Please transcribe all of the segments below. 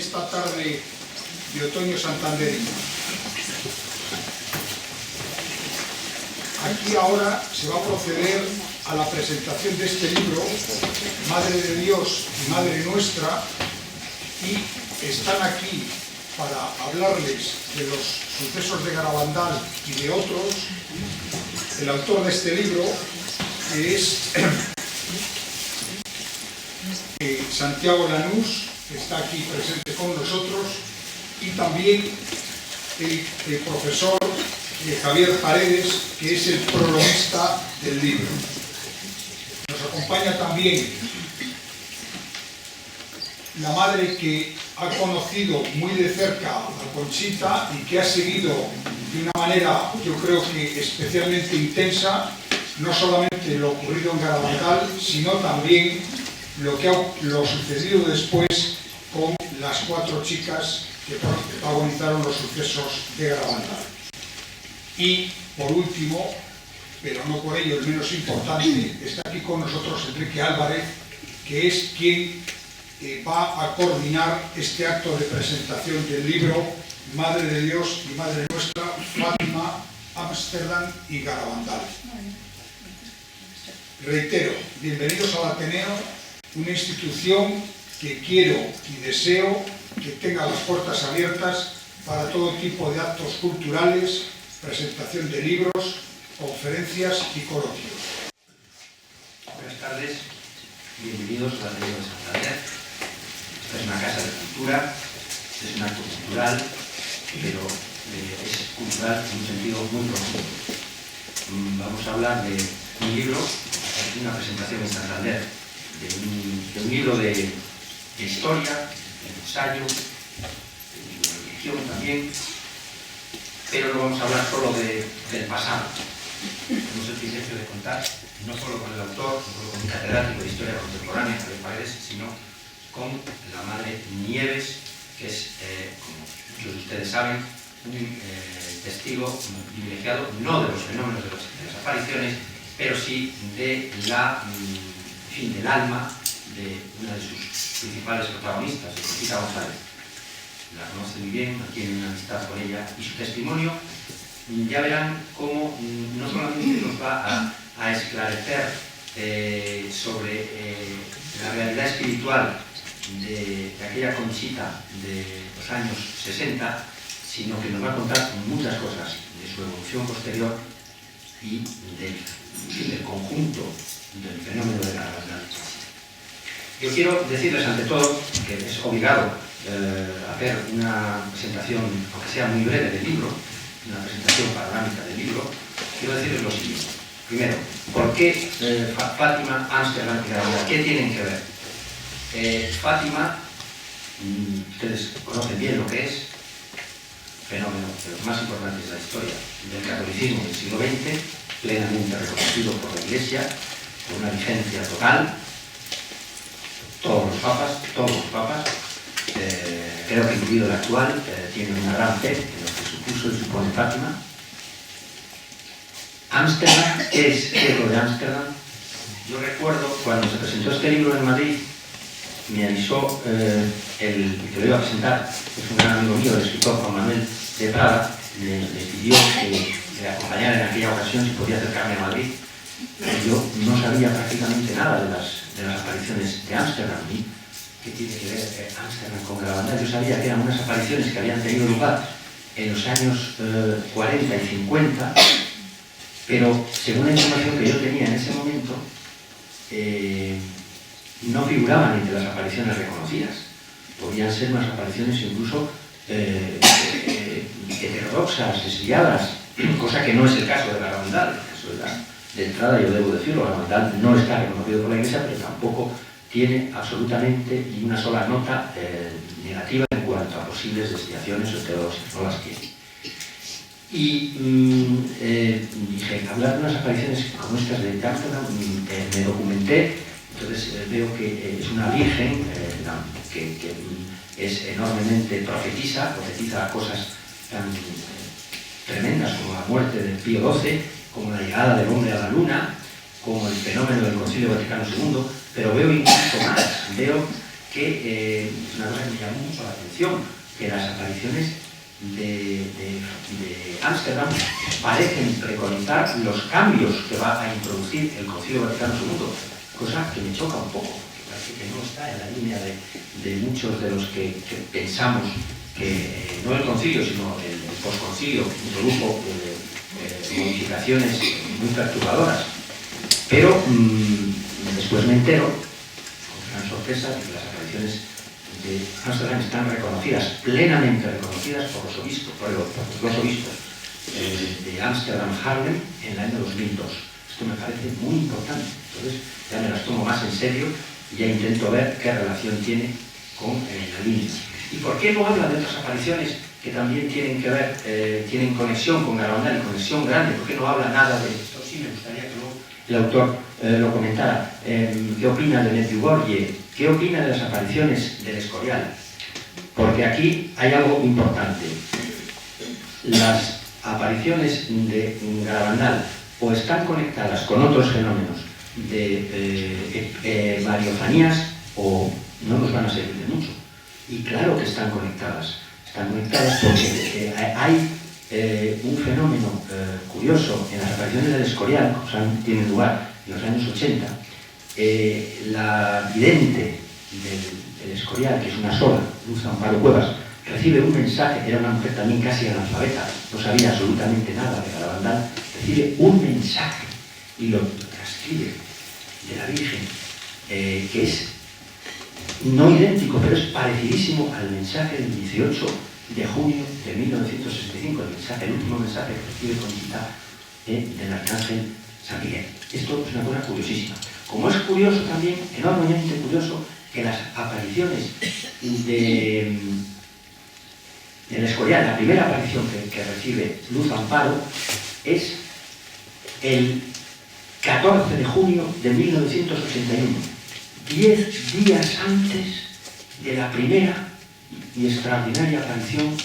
esta tarde de otoño santanderino. Aquí ahora se va a proceder a la presentación de este libro, Madre de Dios y Madre Nuestra, y están aquí para hablarles de los sucesos de Garabandal y de otros, el autor de este libro, que es Santiago Lanús, que está aquí presente con nosotros, y también el profesor Javier Paredes, que es el prologuista del libro. Nos acompaña también la madre que ha conocido muy de cerca a Conchita y que ha seguido de una manera, yo creo que especialmente intensa, no solamente lo ocurrido en Garabandal, sino también lo sucedido después con las 4 chicas que protagonizaron los sucesos de Garabandal. Y, por último, pero no por ello el menos importante, está aquí con nosotros Enrique Álvarez, que es quien va a coordinar este acto de presentación del libro Madre de Dios y Madre Nuestra, Fátima, Ámsterdam y Garabandal. Reitero, bienvenidos al Ateneo, una institución que quiero y deseo que tenga las puertas abiertas para todo tipo de actos culturales, presentación de libros, conferencias y coloquios. Buenas tardes, bienvenidos al Ateneo de Santander. Esta es una casa de cultura, es un acto cultural, pero es cultural en un sentido muy profundo. Vamos a hablar de un libro, de una presentación en Santander, de un libro de historia, de ensayo, de religión también, pero no vamos a hablar solo del pasado. Tenemos el privilegio de contar no solo con el autor, no solo con el catedrático de Historia Contemporánea, Javier Paredes, sino con la madre Nieves, que es, como muchos de ustedes saben, un testigo privilegiado, no de los fenómenos de las apariciones, pero sí de del alma de una de sus principales protagonistas, de Conchita González. La conoce muy bien, tiene una amistad con ella, y su testimonio, ya verán cómo no solamente nos va a esclarecer sobre la realidad espiritual de aquella Conchita de los años 60, sino que nos va a contar muchas cosas de su evolución posterior y del conjunto del fenómeno de la Garabandal. Yo quiero decirles ante todo que es obligado hacer una presentación, aunque sea muy breve, del libro, una presentación panorámica del libro. Quiero decirles lo siguiente. Primero, ¿por qué Fátima, Ámsterdam y Garabandal? ¿Qué tienen que ver? Fátima, ustedes conocen bien lo que es, fenómeno de los más importantes de la historia del catolicismo del siglo XX, plenamente reconocido por la Iglesia, con una vigencia total. Todos los papas, creo que incluido el actual, tienen una gran fe en lo que supuso y supone Fátima. Ámsterdam, ¿qué es lo de Ámsterdam? Yo recuerdo cuando se presentó este libro en Madrid, me avisó el que lo iba a presentar, es un gran amigo mío, el escritor Juan Manuel de Prada, le pidió que le acompañara en aquella ocasión si podía acercarme a Madrid. Yo no sabía prácticamente nada de las apariciones de Ámsterdam. ¿Y qué tiene que ver Ámsterdam con Garabandal? Yo sabía que eran unas apariciones que habían tenido lugar en los años 40 y 50, pero según la información que yo tenía en ese momento, no figuraban entre las apariciones reconocidas. Podían ser unas apariciones incluso heterodoxas, desviadas, cosa que no es el caso de Garabandal. De entrada, yo debo decirlo, Garabandal no está reconocido por la Iglesia, pero tampoco tiene absolutamente ni una sola nota negativa en cuanto a posibles desviaciones o heterodoxias, no las tiene. Y dije, hablar de unas apariciones como estas de Ámsterdam, me documenté. Entonces veo que es una virgen que es enormemente profetiza cosas tan tremendas como la muerte del Pío XII, como la llegada del hombre a la luna, como el fenómeno del Concilio Vaticano II, pero veo incluso más, veo que es una cosa que me llamó mucho la atención, que las apariciones de Ámsterdam parecen preconizar los cambios que va a introducir el Concilio Vaticano II, cosa que me choca un poco, que parece que no está en la línea de muchos de los que pensamos que no el concilio, sino el posconcilio introdujo modificaciones muy perturbadoras. Pero después me entero, con gran sorpresa, de que las apariciones de Ámsterdam están reconocidas, plenamente reconocidas por los obispos de Ámsterdam Haarlem en el año 2002. Esto me parece muy importante. Entonces ya me las tomo más en serio y ya intento ver qué relación tiene con la línea. ¿Y por qué no habla de otras apariciones que también tienen que ver, tienen conexión con Garabandal y conexión grande? ¿Por qué no habla nada de esto? Sí, me gustaría que luego el autor lo comentara. ¿Qué opina de Medjugorje? ¿Qué opina de las apariciones del Escorial? Porque aquí hay algo importante. Las apariciones de Garabandal o están conectadas con otros fenómenos de mariofanías o no nos van a servir de mucho. Y claro que están conectadas porque hay un fenómeno curioso en las apariciones del Escorial, que tienen lugar en los años 80. La vidente del Escorial, que es una sola, Luz Amparo Cuevas, recibe un mensaje, era una mujer también casi analfabeta, no sabía absolutamente nada de Garabandal, recibe un mensaje y lo transcribe de la Virgen, que es no idéntico, pero es parecidísimo al mensaje del 18 de junio de 1965, el último mensaje que recibe Conchita del Arcángel San Miguel. Esto es una cosa curiosísima. Como es curioso también, enormemente curioso, que las apariciones del Escorial, la primera aparición que recibe Luz Amparo, es el 14 de junio de 1981, 10 días antes de la primera y extraordinaria aparición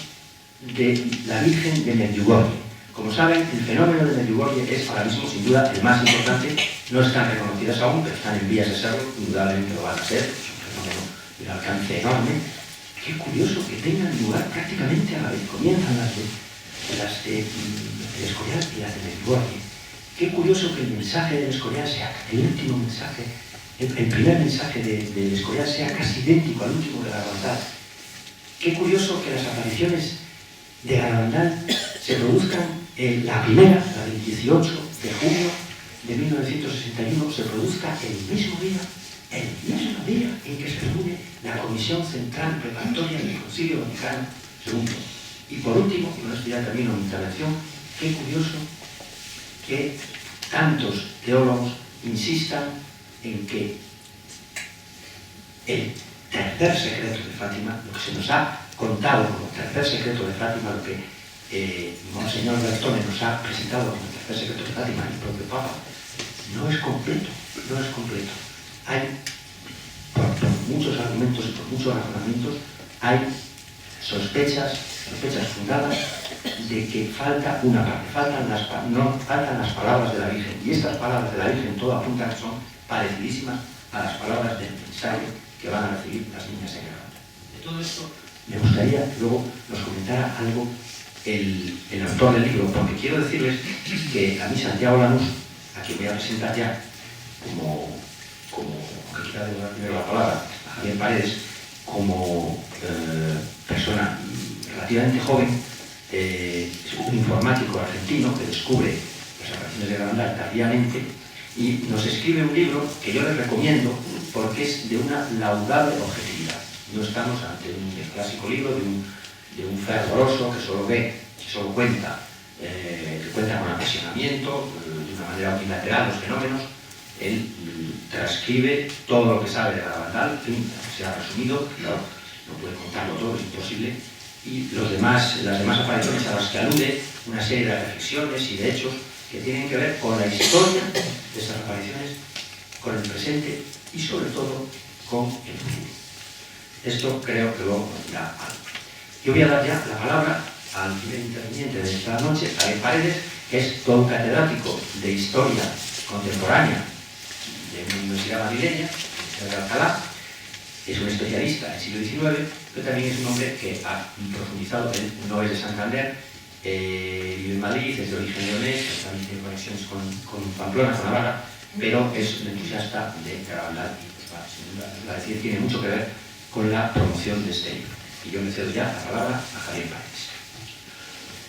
de la Virgen de Medjugorje. Como saben, el fenómeno de Medjugorje es ahora mismo sin duda el más importante. No están reconocidas aún, pero están en vías de serlo, indudablemente lo van a ser. Es un fenómeno de alcance enorme. Qué curioso que tengan lugar prácticamente a la vez. Comienzan las de Escorial y las de Medjugorje. Qué curioso que el mensaje del Escorial sea el último mensaje, el primer mensaje del Escorial sea casi idéntico al último de Garabandal. Qué curioso que las apariciones de Garabandal se produzcan, la primera, la del 18 de junio de 1961, se produzca el mismo día en que se reúne la Comisión Central Preparatoria del Concilio Vaticano II. Y por último, y con esto ya termino mi intervención, qué curioso que tantos teólogos insistan en que el tercer secreto de Fátima, lo que se nos ha contado como tercer secreto de Fátima, lo que Monseñor Bertone nos ha presentado como tercer secreto de Fátima, el propio Papa, no es completo. Hay, por muchos argumentos y por muchos razonamientos, hay sospechas fundadas de que falta una parte, faltan las palabras de la Virgen, y estas palabras de la Virgen todo apunta que son parecidísimas a las palabras del mensaje que van a recibir las niñas en Garabandal. De todo esto me gustaría que luego nos comentara algo el autor del libro, porque quiero decirles que a mí Santiago Lanús, a quien voy a presentar ya como que quiera devolver primero la palabra, a Javier Paredes, como persona relativamente joven, es un informático argentino que descubre las apariciones de Garabandal tardíamente y nos escribe un libro que yo les recomiendo porque es de una laudable objetividad. No estamos ante un clásico libro de un fervoroso que solo ve, que solo cuenta, que cuenta con apasionamiento, de una manera unilateral los fenómenos. Él transcribe todo lo que sabe de Garabandal, en fin, se ha resumido, claro, no puede contarlo todo, es imposible, y las demás apariciones a las que alude, una serie de reflexiones y de hechos que tienen que ver con la historia de esas apariciones, con el presente y sobre todo con el futuro. Esto creo que luego nos dirá algo. Yo voy a dar ya la palabra al primer interviniente de esta noche, Javier Paredes, que es todo un catedrático de Historia Contemporánea de una universidad madrileña, de Alcalá, es un especialista del siglo XIX, pero también es un hombre que ha profundizado, no es de Santander, vive en Madrid, es de origen leonés, también tiene conexiones con Pamplona, con Navarra, pero es un entusiasta de Garabandal y la decir tiene mucho que ver con la promoción de este libro. Y yo le cedo ya la palabra a Javier Paredes.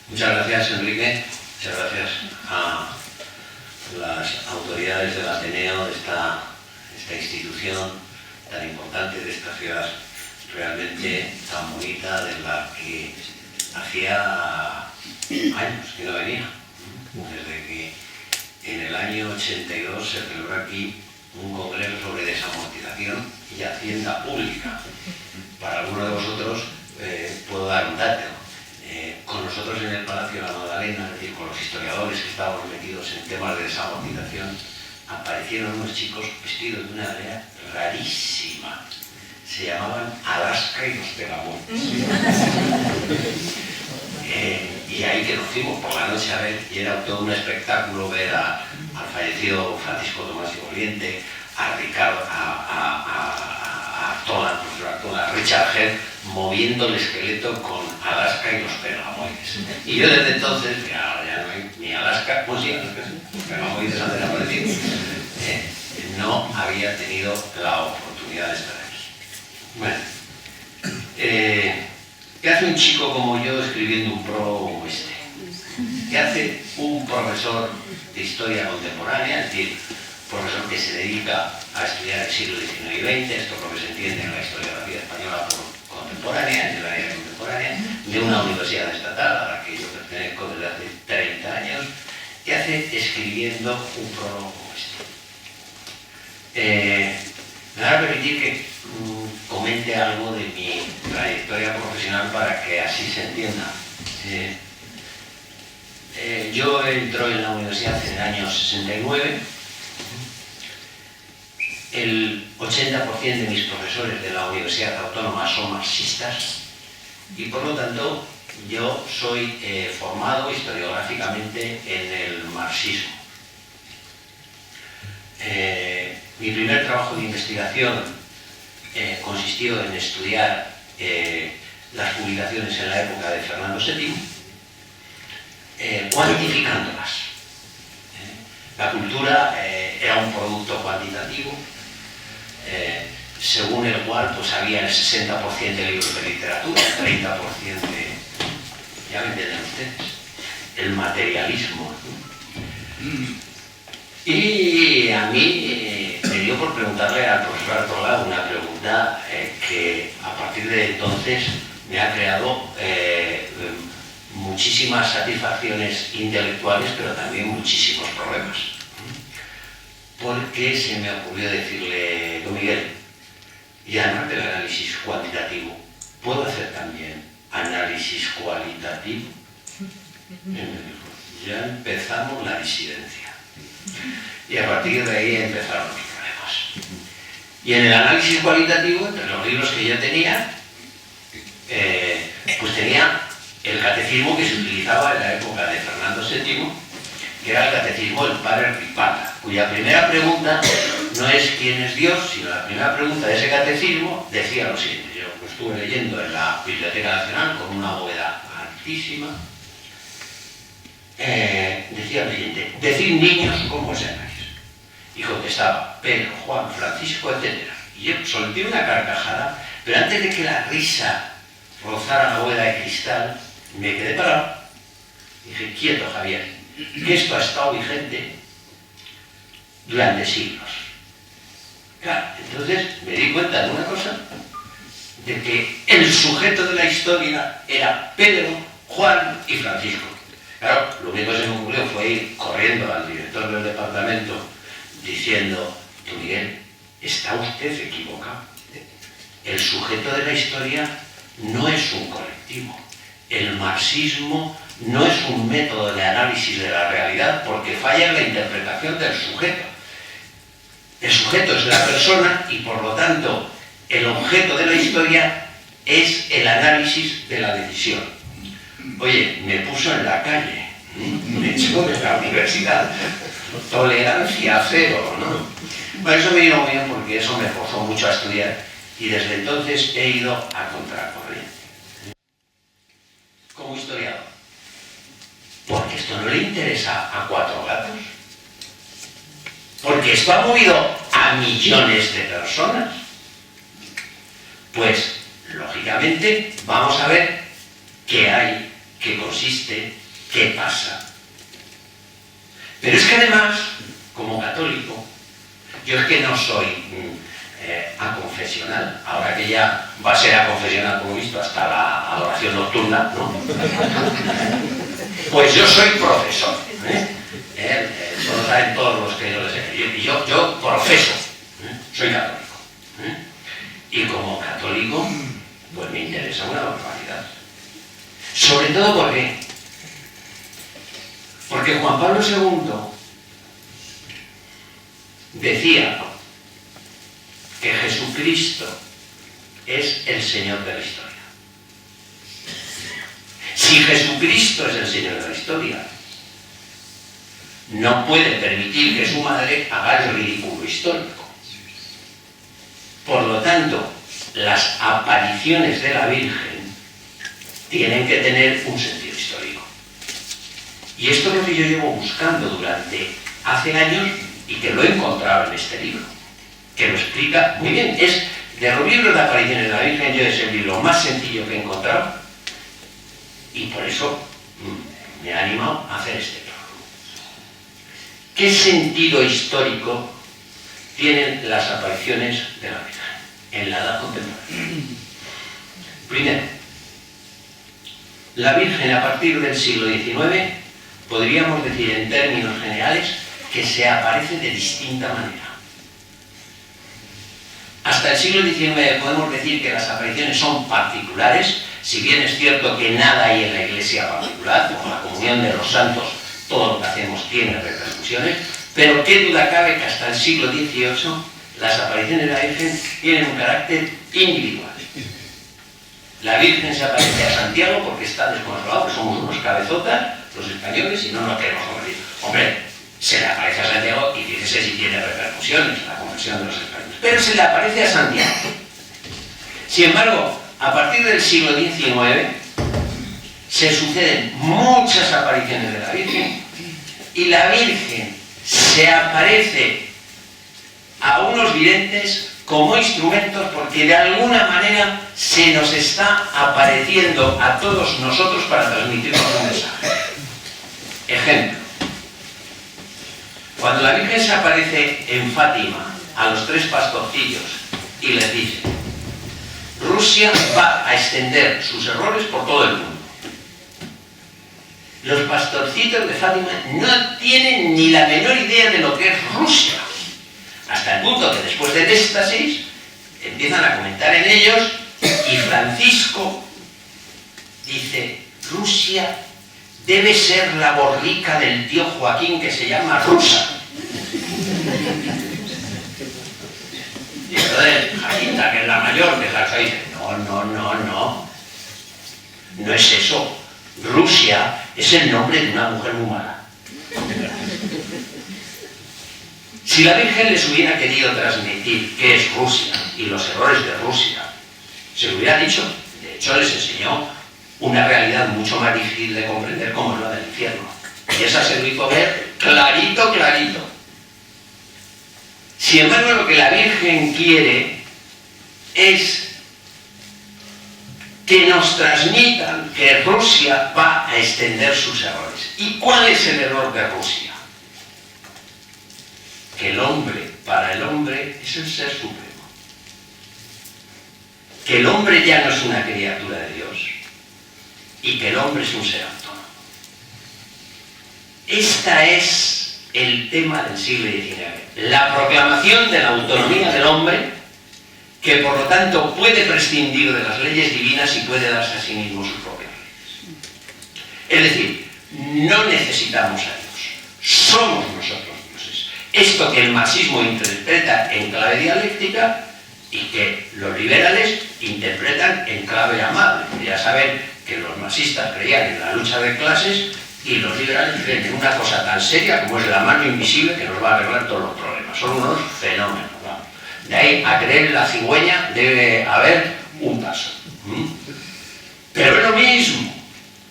Muchas gracias, Enrique. Muchas gracias a las autoridades del Ateneo, de esta institución tan importante, de esta ciudad realmente tan bonita, de la que hacía años que no venía. Desde que en el año 82 se celebró aquí un congreso sobre desamortización y hacienda pública. Para algunos de vosotros puedo dar un dato. Con nosotros en el Palacio de la Magdalena, es decir, con los historiadores que estábamos metidos en temas de desamortización, aparecieron unos chicos vestidos de una manera rarísima. Se llamaban Alaska y los Pegamontes. Y ahí que nos fuimos por la noche a ver, y era todo un espectáculo ver al fallecido Francisco Tomás y Oriente, a Ricardo, a Richard Head, moviendo el esqueleto con Alaska y los Pegamoides. Y yo desde entonces, ya no hay ni Alaska, pues sí, Alaska, los Pegamoides han desaparecido, no había tenido la oportunidad de estar aquí. Bueno, ¿qué hace un chico como yo escribiendo un prólogo como este? ¿Qué hace un profesor de historia contemporánea, es decir, profesor que se dedica a estudiar el siglo XIX y XX, esto es lo que se entiende en la historiografía española por contemporánea, en el área contemporánea, de una universidad estatal a la que yo pertenezco desde hace 30 años, ¿qué hace escribiendo un prólogo como este? Me va a permitir que comente algo de mi trayectoria profesional para que así se entienda. Yo entro en la universidad en el año 69. El 80% de mis profesores de la Universidad Autónoma son marxistas y por lo tanto yo soy formado historiográficamente en el marxismo. Mi primer trabajo de investigación consistió en estudiar las publicaciones en la época de Fernando VII, cuantificándolas. La cultura era un producto cuantitativo, según el cual pues, había el 60% de libros de literatura, el 30% de... ya me entienden ustedes, el materialismo. Y a mí me dio por preguntarle al profesor Artola una pregunta que a partir de entonces me ha creado muchísimas satisfacciones intelectuales, pero también muchísimos problemas. Porque se me ocurrió decirle, don Miguel, y además del análisis cuantitativo, ¿puedo hacer también análisis cualitativo? Y me dijo, ya empezamos la disidencia. Y a partir de ahí empezaron los problemas. Y en el análisis cualitativo, entre los libros que yo tenía, pues tenía el catecismo que se utilizaba en la época de Fernando VII, que era el catecismo del padre Ripala, cuya primera pregunta no es quién es Dios, sino la primera pregunta de ese catecismo decía lo siguiente. Yo lo estuve leyendo en la Biblioteca Nacional con una bóveda altísima. Decía lo siguiente: decid niños cómo os llamáis. Y contestaba Pedro, Juan, Francisco, etc. Y yo solté una carcajada, pero antes de que la risa rozara la bóveda de cristal, me quedé parado. Dije, quieto, Javier, que esto ha estado vigente durante siglos. Claro, entonces me di cuenta de una cosa, de que el sujeto de la historia era Pedro, Juan y Francisco. Claro, lo único que se me ocurrió fue ir corriendo al director del departamento diciendo, don Miguel, está usted equivocado. El sujeto de la historia no es un colectivo. El marxismo no es un método de análisis de la realidad porque falla en la interpretación del sujeto. El sujeto es la persona y por lo tanto el objeto de la historia es el análisis de la decisión. Oye, me puso en la calle, me echó de la universidad, tolerancia cero, ¿no? Bueno, eso me vino muy bien porque eso me forzó mucho a estudiar y desde entonces he ido a contracorriente. Como historiador. Porque esto no le interesa a 4 gatos. Porque esto ha movido a millones de personas. Pues, lógicamente, vamos a ver qué hay, qué consiste, qué pasa. Pero es que además, como católico, yo es que no soy aconfesional, ahora que ya va a ser aconfesional, como he visto, hasta la adoración nocturna, ¿no? Pues yo soy profesor, eso lo saben todos los que yo les he... Yo profeso, soy católico. Y como católico, pues me interesa una barbaridad. Sobre todo porque Juan Pablo II decía que Jesucristo es el Señor de la historia. Si Jesucristo es el Señor de la historia, no puede permitir que su madre haga el ridículo histórico. Por lo tanto, las apariciones de la Virgen tienen que tener un sentido histórico. Y esto es lo que yo llevo buscando durante hace años y que lo he encontrado en este libro, que lo explica muy bien. Es de los libros de apariciones de la Virgen, yo es el libro más sencillo que he encontrado y por eso me ha animado a hacer este prólogo. ¿Qué sentido histórico tienen las apariciones de la Virgen en la edad contemporánea? Primero, la Virgen a partir del siglo XIX, podríamos decir en términos generales, que se aparece de distinta manera. Hasta el siglo XIX podemos decir que las apariciones son particulares, si bien es cierto que nada hay en la Iglesia particular, como la comunión de los santos, todo lo que hacemos tiene repercusiones, pero qué duda cabe que hasta el siglo XVIII las apariciones de la Virgen tienen un carácter individual. La Virgen se aparece a Santiago porque está desconsolado, que somos unos cabezotas, los españoles, y no nos queremos convertir. Hombre, se le aparece a Santiago y fíjese si tiene repercusiones la conversión de los españoles. Pero se le aparece a Santiago. Sin embargo, a partir del siglo XIX se suceden muchas apariciones de la Virgen y la Virgen se aparece a unos videntes como instrumentos porque de alguna manera se nos está apareciendo a todos nosotros para transmitirnos un mensaje. Ejemplo. Cuando la Virgen se aparece en Fátima a los 3 pastorcillos y les dice: Rusia va a extender sus errores por todo el mundo. Los pastorcitos de Fátima no tienen ni la menor idea de lo que es Rusia. Hasta el punto que después del éxtasis empiezan a comentar en ellos y Francisco dice: Rusia debe ser la borrica del tío Joaquín que se llama rusa. Y entonces Jacinta, que es la mayor, que es la que dice: no es eso. Rusia es el nombre de una mujer muy mala. Si la Virgen les hubiera querido transmitir qué es Rusia y los errores de Rusia, se lo hubiera dicho. De hecho, les enseñó una realidad mucho más difícil de comprender como es la del infierno. Y esa se lo hizo ver clarito, clarito. Sin embargo, lo que la Virgen quiere es que nos transmitan que Rusia va a extender sus errores. ¿Y cuál es el error de Rusia? Que el hombre, para el hombre, es el ser supremo. Que el hombre ya no es una criatura de Dios y que el hombre es un ser autónomo. Este es el tema del siglo XIX. La proclamación de la autonomía del hombre, que por lo tanto puede prescindir de las leyes divinas y puede darse a sí mismo sus propias leyes. Es decir, no necesitamos a Dios, somos nosotros dioses. Esto que el marxismo interpreta en clave dialéctica y que los liberales interpretan en clave amable. Ya saben que los marxistas creían en la lucha de clases y los liberales creen en una cosa tan seria como es la mano invisible que nos va a arreglar todos los problemas. Son unos fenómenos, ¿no? De ahí a creer en la cigüeña debe haber un paso. Pero es lo mismo,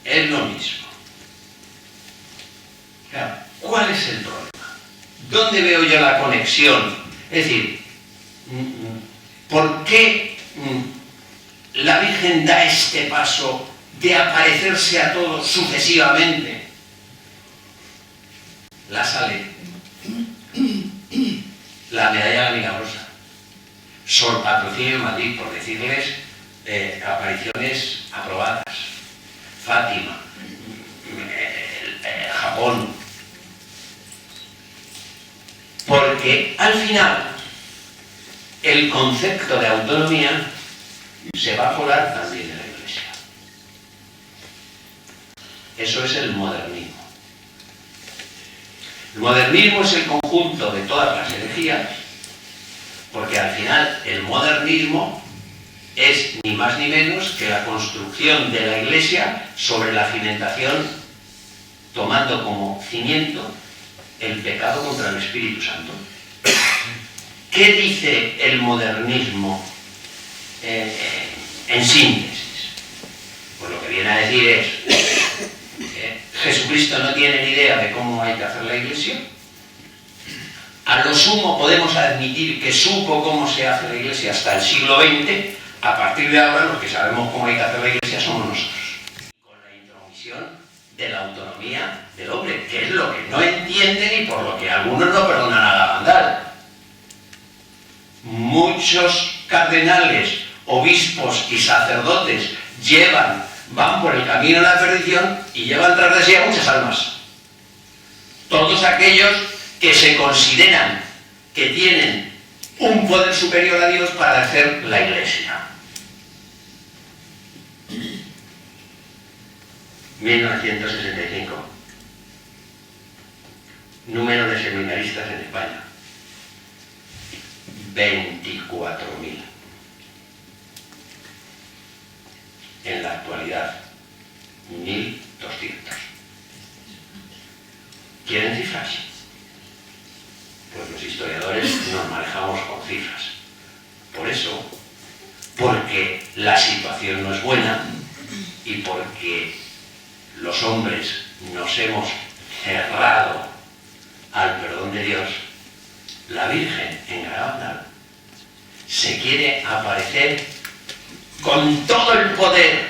es lo mismo. Claro, ¿cuál es el problema? ¿Dónde veo yo la conexión? Es decir, ¿por qué la Virgen da este paso de aparecerse a todos sucesivamente? La sale, la medalla milagrosa, Sor Patrocinio en Madrid, por decirles apariciones aprobadas, Fátima, Japón, porque al final el concepto de autonomía se va a colar también en la Iglesia. Eso es el modernismo. El modernismo es el conjunto de todas las herejías, porque al final el modernismo es ni más ni menos que la construcción de la Iglesia sobre la cimentación, tomando como cimiento el pecado contra el Espíritu Santo. ¿Qué dice el modernismo en síntesis? Pues lo que viene a decir es Jesucristo no tiene ni idea de cómo hay que hacer la Iglesia. A lo sumo podemos admitir que supo cómo se hace la Iglesia hasta el siglo XX. A partir de ahora los que sabemos cómo hay que hacer la Iglesia somos nosotros. Con la intromisión de la autonomía del hombre, que es lo que no entienden y por lo que algunos no perdonan a la bandal. Muchos cardenales, obispos y sacerdotes van por el camino de la perdición y llevan tras de sí a muchas almas. Todos aquellos que se consideran que tienen un poder superior a Dios para hacer la Iglesia. 1965. Número de seminaristas en España. 24.000. En la actualidad, 1.200. ¿Quieren cifras? Pues los historiadores nos manejamos con cifras. Por eso, porque la situación no es buena y porque los hombres nos hemos cerrado al perdón de Dios, la Virgen en Garabandal se quiere aparecer con todo el poder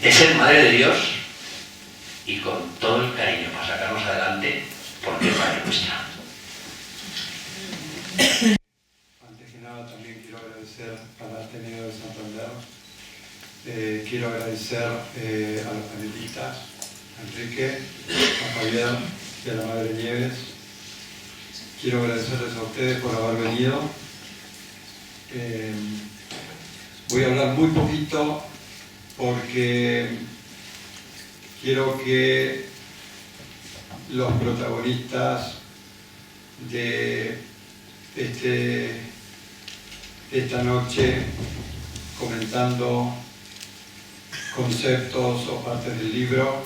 de ser Madre de Dios y con todo el cariño para sacarnos adelante, porque es Madre nuestra. Antes que nada también quiero agradecer al Ateneo de Santander. Quiero agradecer a los panelistas, a Enrique, a Javier y a la Madre Nieves. Quiero agradecerles a ustedes por haber venido. Voy a hablar muy poquito porque quiero que los protagonistas de esta noche, comentando conceptos o partes del libro,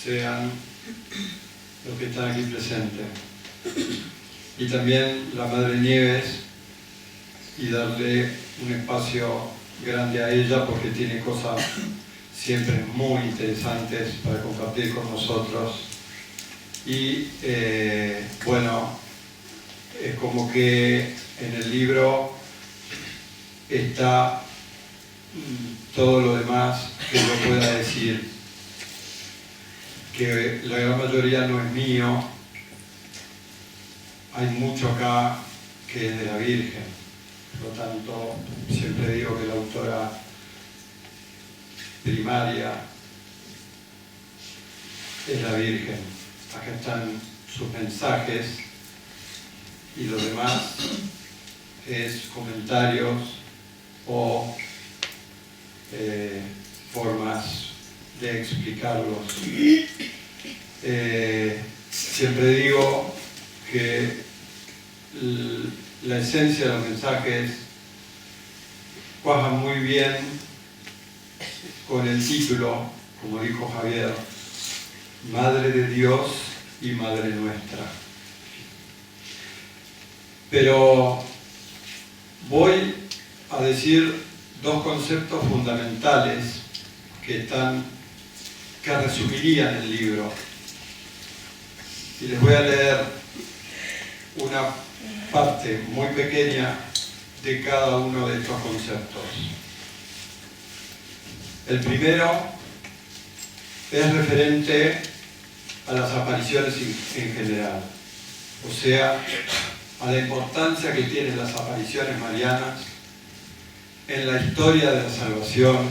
sean los que están aquí presentes. Y también la Madre Nieves, y darle un espacio grande a ella porque tiene cosas siempre muy interesantes para compartir con nosotros. Y bueno, es como que en el libro está todo lo demás que yo pueda decir, que la gran mayoría no es mío. Hay mucho acá que es de la Virgen, por lo tanto siempre digo que la autora primaria es la Virgen. Acá están sus mensajes y lo demás es comentarios o formas de explicarlos. Siempre digo que la esencia de los mensajes cuaja muy bien con el título, como dijo Javier, Madre de Dios y Madre Nuestra. pero voy a decir dos conceptos fundamentales que resumirían el libro. Y les voy a leer una parte muy pequeña de cada uno de estos conceptos. El primero es referente a las apariciones en general, o sea, a la importancia que tienen las apariciones marianas en la historia de la salvación,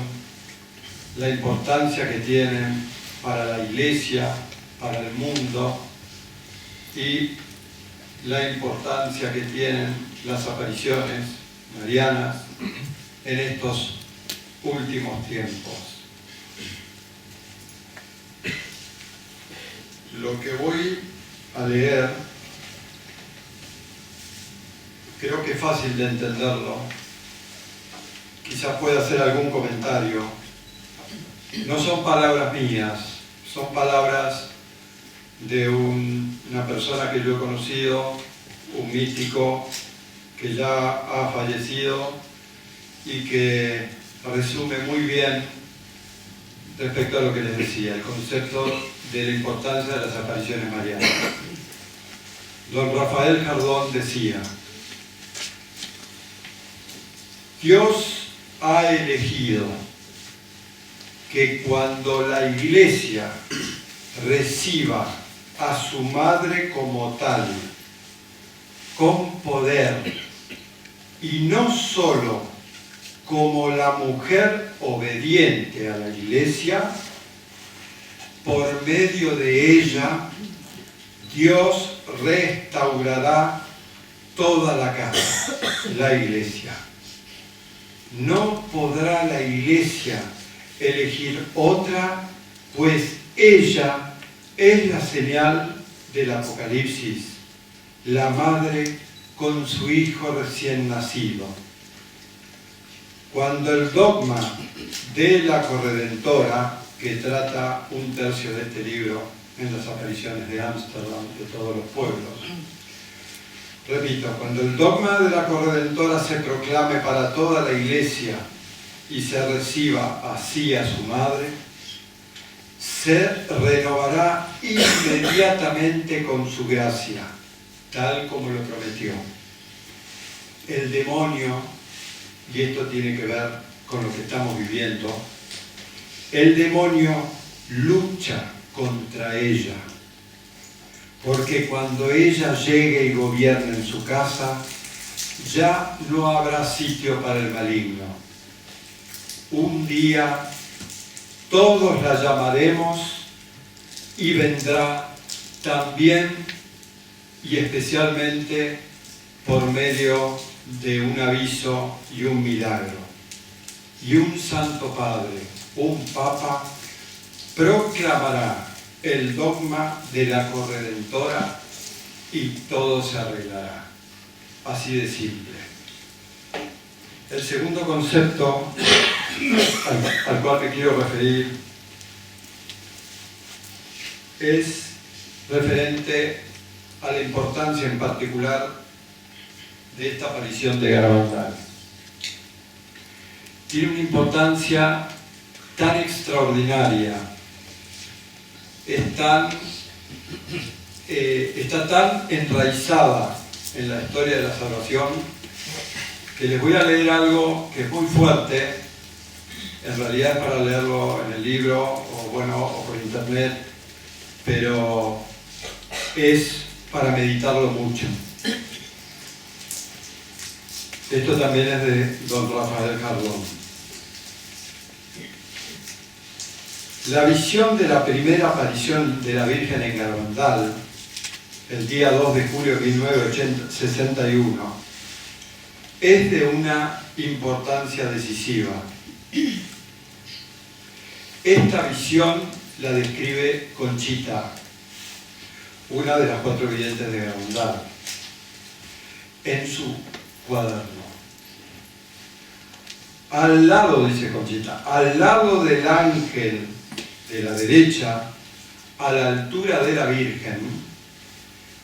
la importancia que tienen para la Iglesia, para el mundo, y la importancia que tienen las apariciones marianas en estos últimos tiempos. Lo que voy a leer creo que es fácil de entenderlo. Quizás pueda hacer algún comentario. No son palabras mías, son palabras de una persona que yo he conocido, un místico que ya ha fallecido y que resume muy bien respecto a lo que les decía, el concepto de la importancia de las apariciones marianas. Don Rafael Jardón decía: Dios ha elegido que cuando la Iglesia reciba a su madre como tal, con poder, y no solo como la mujer obediente a la Iglesia, por medio de ella, Dios restaurará toda la casa, la Iglesia. No podrá la Iglesia elegir otra, pues ella es la señal del Apocalipsis, la madre con su hijo recién nacido. Cuando el dogma de la corredentora, que trata un tercio de este libro en las apariciones de Ámsterdam, de todos los pueblos, repito, cuando el dogma de la corredentora se proclame para toda la Iglesia y se reciba así a su madre, se renovará inmediatamente con su gracia, tal como lo prometió. El demonio, y esto tiene que ver con lo que estamos viviendo, el demonio lucha contra ella, porque cuando ella llegue y gobierne en su casa, ya no habrá sitio para el maligno. Un día todos la llamaremos y vendrá también y especialmente por medio de un aviso y un milagro. Y un Santo Padre, un Papa, proclamará el dogma de la corredentora y todo se arreglará. Así de simple. El segundo concepto al cual me quiero referir es referente a la importancia en particular de esta aparición de Garabandal. Tiene una importancia tan extraordinaria, está tan enraizada en la historia de la salvación, que les voy a leer algo que es muy fuerte. En realidad es para leerlo en el libro o por internet, pero es para meditarlo mucho. Esto también es de don Rafael Jardón. La visión de la primera aparición de la Virgen en Garabandal, el día 2 de julio de 1961, es de una importancia decisiva. Esta visión la describe Conchita, una de las 4 videntes de Garabandal, en su cuaderno. Al lado, dice Conchita, al lado del ángel de la derecha, a la altura de la Virgen,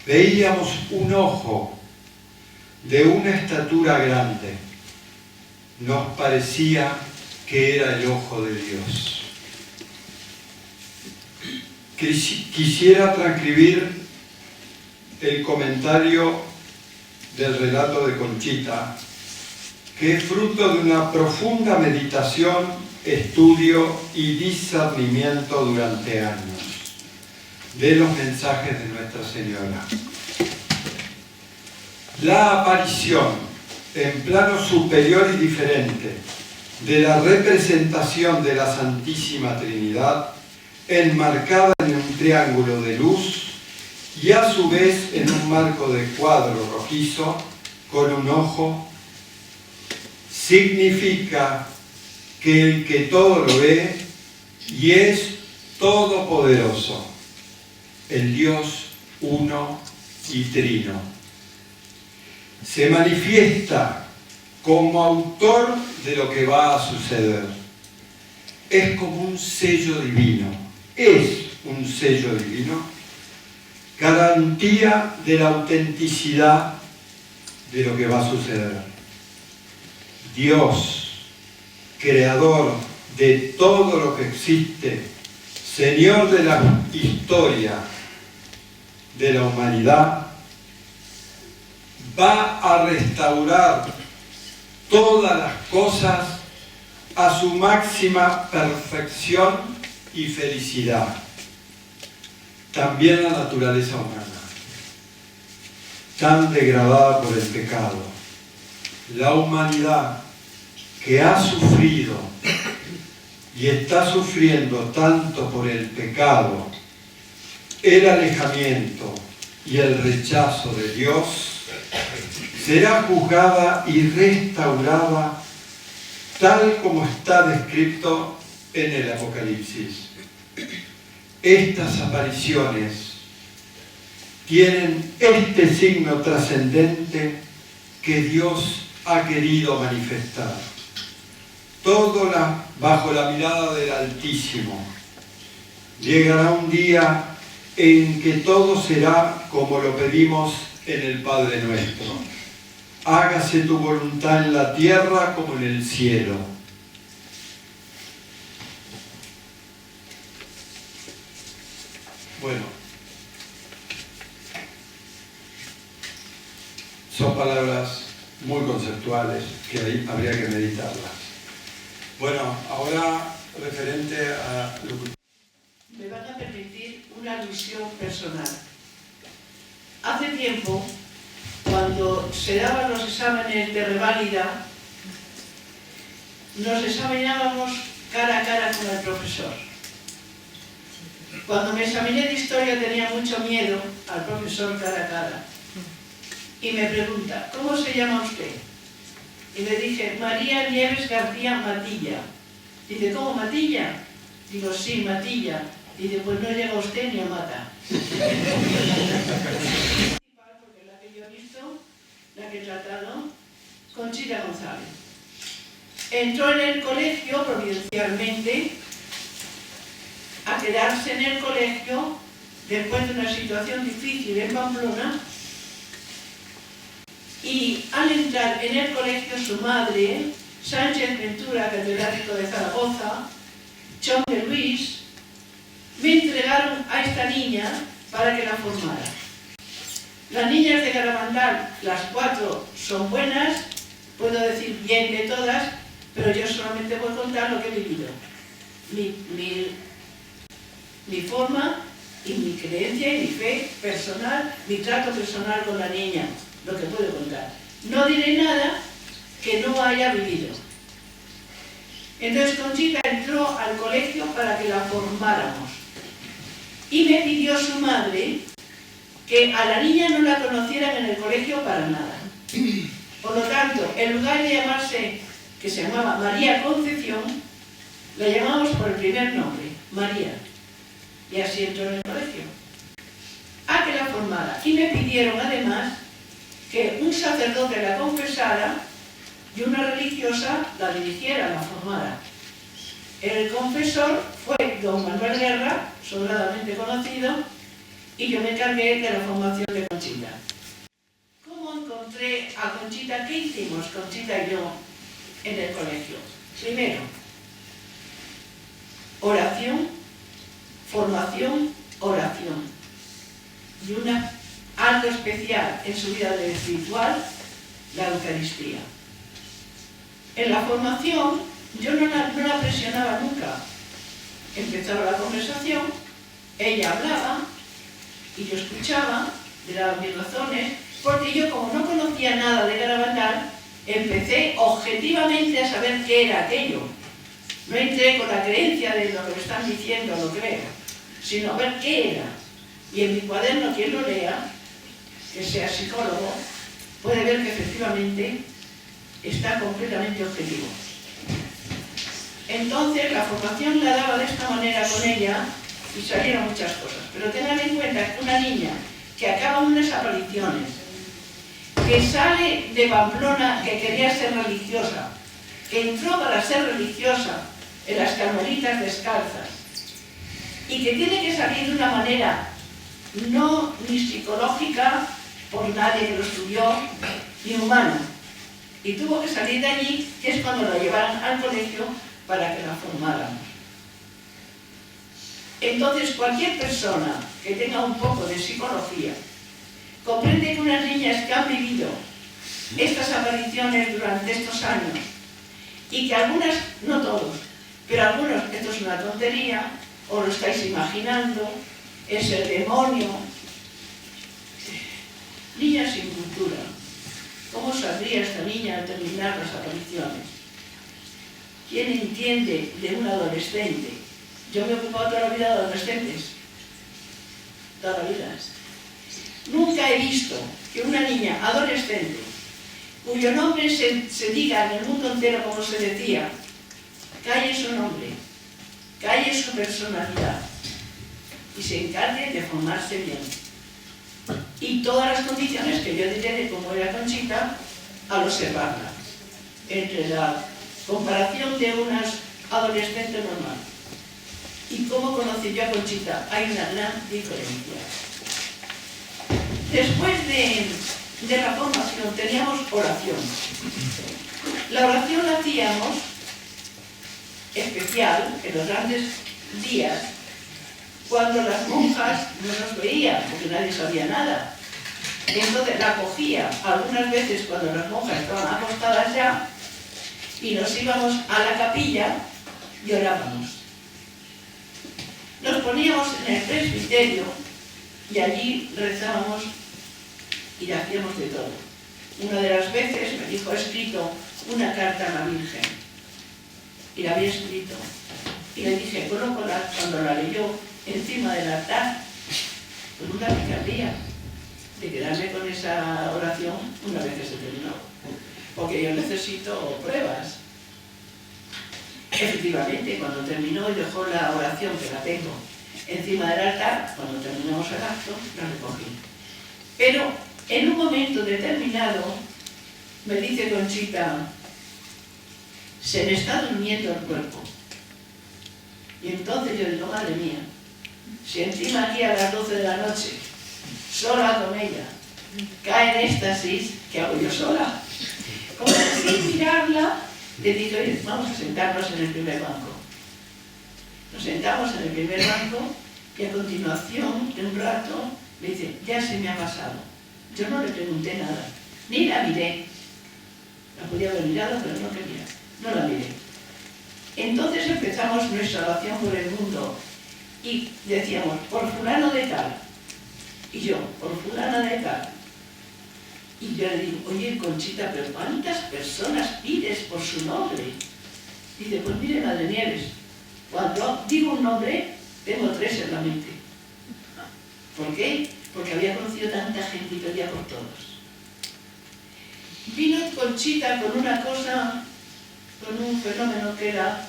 veíamos un ojo de una estatura grande. Nos parecía que era el ojo de Dios. Quisiera transcribir el comentario del relato de Conchita, que es fruto de una profunda meditación, estudio y discernimiento durante años de los mensajes de Nuestra Señora. La aparición en plano superior y diferente de la representación de la Santísima Trinidad, enmarcada en un triángulo de luz y a su vez en un marco de cuadro rojizo con un ojo, significa que el que todo lo ve y es todopoderoso, el Dios uno y trino, se manifiesta como autor de lo que va a suceder. Es como un sello divino, es un sello divino, garantía de la autenticidad de lo que va a suceder. Dios, creador de todo lo que existe, Señor de la historia de la humanidad, va a restaurar todas las cosas a su máxima perfección y felicidad. También la naturaleza humana, tan degradada por el pecado. La humanidad que ha sufrido y está sufriendo tanto por el pecado, el alejamiento y el rechazo de Dios, será juzgada y restaurada tal como está descrito en el Apocalipsis. Estas apariciones tienen este signo trascendente que Dios ha querido manifestar. Todo bajo la mirada del Altísimo. Llegará un día en que todo será como lo pedimos en el Padre Nuestro. Hágase tu voluntad en la tierra como en el cielo. Bueno, son palabras muy conceptuales que ahí habría que meditarlas. Bueno, ahora referente a lo que... Me van a permitir una alusión personal. Hace tiempo, cuando se daban los exámenes de reválida, nos examinábamos cara a cara con el profesor. Cuando me examiné de historia tenía mucho miedo al profesor cara a cara. Y me pregunta, ¿cómo se llama usted? Y le dije, María Nieves García Matilla. Dice, ¿cómo Matilla? Digo, sí, Matilla. Dice, pues no llega usted ni a Mata. Porque la que yo he visto, la que he tratado, Conchita González. Entró en el colegio providencialmente, a quedarse en el colegio después de una situación difícil en Pamplona, y al entrar en el colegio su madre, Sánchez Ventura, catedrático de Zaragoza, Chon de Luis, me entregaron a esta niña para que la formara. Las niñas de Garabandal, las 4 son buenas, puedo decir bien de todas, pero yo solamente voy a contar lo que he vivido. Mi forma y mi creencia y mi fe personal, mi trato personal con la niña, lo que puedo contar. No diré nada que no haya vivido. Entonces Conchita entró al colegio para que la formáramos. Y me pidió su madre que a la niña no la conocieran en el colegio para nada. Por lo tanto, en lugar de llamarse, que se llamaba María Concepción, la llamamos por el primer nombre, María. Y así entró en el colegio. A que la formara. Y me pidieron además que un sacerdote la confesara y una religiosa la dirigiera, la formara. El confesor fue don Manuel Guerra, sobradamente conocido, y yo me encargué de la formación de Conchita. ¿Cómo encontré mostré a Conchita qué hicimos, Conchita y yo, en el colegio. Primero, oración, formación, oración. Y algo especial en su vida espiritual, la Eucaristía. En la formación, yo no la presionaba nunca. Empezaba la conversación, ella hablaba y yo escuchaba, le daba mis razones, porque yo, como no conocía nada de Garabandal, empecé objetivamente a saber qué era aquello. No entré con la creencia de lo que me están diciendo, lo creo, sino a ver qué era. Y en mi cuaderno, quien lo lea, que sea psicólogo, puede ver que efectivamente está completamente objetivo. Entonces, la formación la daba de esta manera con ella y salieron muchas cosas. Pero tengan en cuenta que una niña que acaba unas apariciones, que sale de Pamplona, que quería ser religiosa, que entró para ser religiosa en las Carmelitas Descalzas y que tiene que salir de una manera no ni psicológica por nadie que lo estudió, ni humana, y tuvo que salir de allí, que es cuando la llevaron al colegio para que la formáramos. Entonces, cualquier persona que tenga un poco de psicología comprende que unas niñas que han vivido estas apariciones durante estos años y que algunas, no todos, pero algunos, esto es una tontería, o lo estáis imaginando, es el demonio. Niña sin cultura. ¿Cómo saldría esta niña al terminar las apariciones? ¿Quién entiende de un adolescente? Yo me he ocupado toda la vida de adolescentes. Toda la vida. Nunca he visto que una niña adolescente, cuyo nombre se diga en el mundo entero como se decía, calle su nombre, calle su personalidad y se encargue de formarse bien. Y todas las condiciones que yo diré de cómo era Conchita al observarla. Entre la comparación de unas adolescentes normal y cómo conocí yo a Conchita, hay una gran diferencia. Después de la formación teníamos oración. La oración la hacíamos especial en los grandes días, cuando las monjas no nos veían, porque nadie sabía nada. Entonces la cogía algunas veces cuando las monjas estaban acostadas ya y nos íbamos a la capilla y orábamos. Nos poníamos en el presbiterio y allí rezábamos y le hacíamos de todo. Una de las veces me dijo, he escrito una carta a la Virgen y la había escrito. Y le dije, colócala, cuando la leyó, encima del altar, con una picardía de quedarme con esa oración una vez que se terminó. Porque yo necesito pruebas. Efectivamente, cuando terminó y dejó la oración, que la tengo, encima del altar, cuando terminamos el acto, la recogí. Pero en un momento determinado, me dice Conchita, se me está durmiendo el cuerpo. Y entonces yo digo, madre mía, si encima aquí a las 12 de la noche, sola con ella, cae en éxtasis, ¿qué hago yo sola? Como sin mirarla, le dije, oye, vamos a sentarnos en el primer banco. Nos sentamos en el primer banco y a continuación, de un rato, me dice, ya se me ha pasado. Yo no le pregunté nada, ni la miré. La podía haber mirado, pero no quería, no la miré. Entonces empezamos nuestra oración por el mundo y decíamos, por fulano de tal, y yo, por fulana de tal. Y yo le digo, oye Conchita, pero ¿cuántas personas pides por su nombre? Dice, pues mire, Madre Nieves, cuando digo un nombre, tengo 3 en la mente. ¿Por qué? Porque había conocido tanta gente y pedía por todos. Vino Conchita con una cosa, con un fenómeno que era,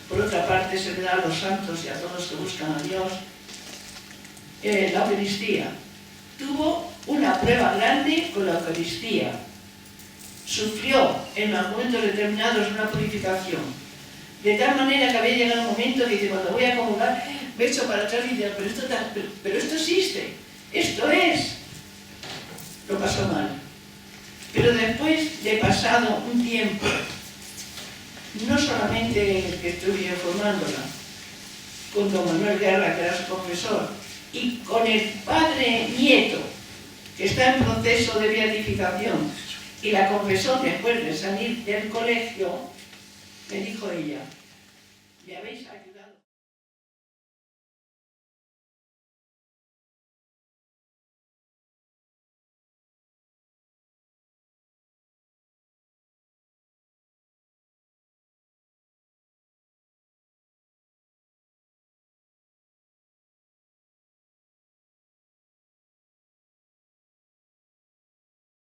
por otra parte, se le da a los santos y a todos los que buscan a Dios, la Eucaristía. Tuvo una prueba grande con la Eucaristía. Sufrió en los momentos determinados una purificación. De tal manera que había llegado un momento que dice, cuando voy a comulgar, me echo para atrás y dice, pero esto existe, esto es. Lo pasó mal. Pero después de pasado un tiempo, no solamente que estuve formándola, con don Manuel Guerra, que era su profesor, y con el padre nieto, que está en proceso de beatificación, y la confesó después de salir del colegio, me dijo ella, ¿me habéis